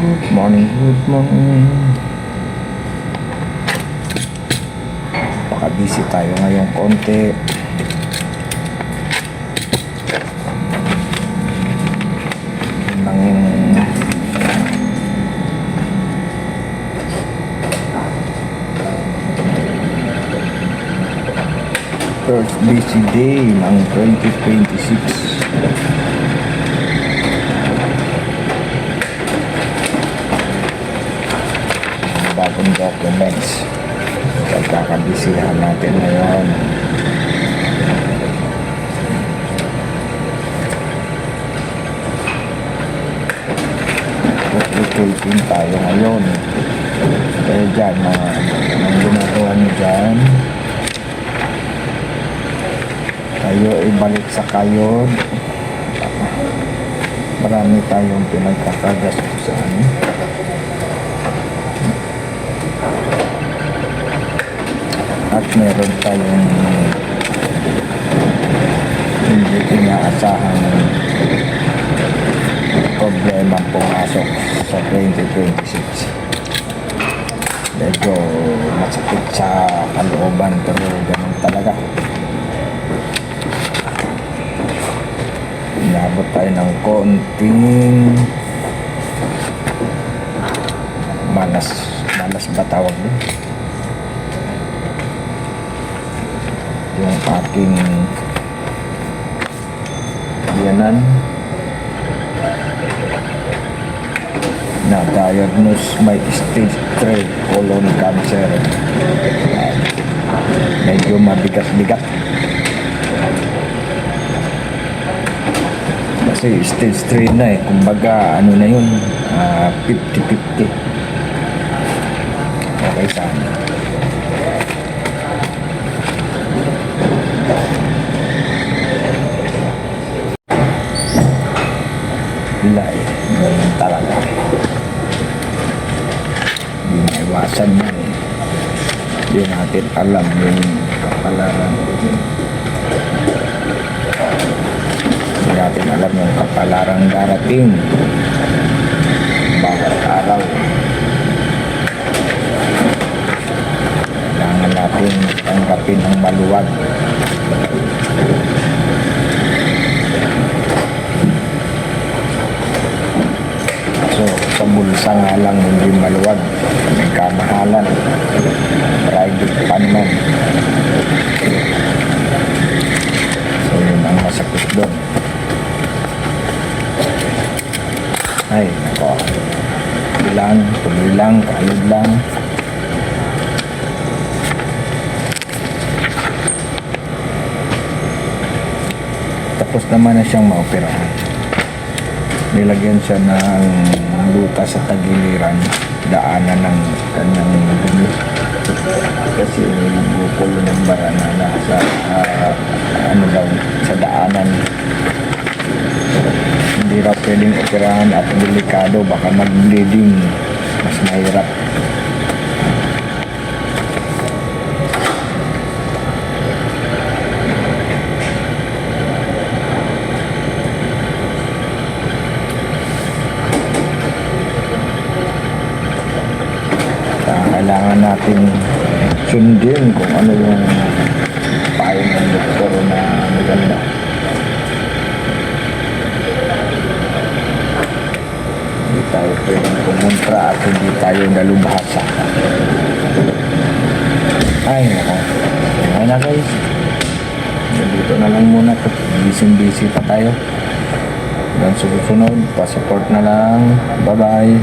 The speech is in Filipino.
Good morning, good morning. Baka busy tayo ngayong konti. Nang first busy day ng 2026. Bagong documents pagkakabisihan natin ngayon. Recruiting tayo ngayon, kaya dyan ang ginagawa nyo dyan, kayo ibalik sa kayod. Marami tayong pinagkakagastusan. At meron tayong hindi inaasahan problema pumasok sa 2026. Medyo masakit sa kalooban, pero ganun talaga. Inabot tayo ng konting malas ba tawag doon? Yung aking yanan na diagnose may stage 3 colon cancer. Medyo mabigat-bigat kasi stage 3 na kumbaga ano na yun, 50-50. Okay sana. Ganun talaga, hindi maiwasan yan. Hindi natin alam yung kapalaran, hindi natin alam yung kapalaran darating bawat araw. Kailangan natin tanggapin ang maluwag. So, sa bulsa nga lang hindi maluwag, may kamahalan, private pan man. So, yun ang masakit doon. Ay, nako, tuloy lang, kalod lang. Tapos naman na siyang maoperahan. Nilagyan siya ng luka sa tagiliran, daanan ng kanyang dumi. Kasi bukol ng bara na nasa sa daanan. Hindi raw pwedeng operahan at delikado, baka mag-bleeding, mas mahirap. Kailangan natin sundin kung ano yung payo ng doktor na maganda. Hindi tayo pwedeng kumontra at hindi tayo nalubhasa. Ay nako, ay na guys, dito na lang muna to. Busy pa tayo. Dan susunod, pa-support na lang. Bye bye.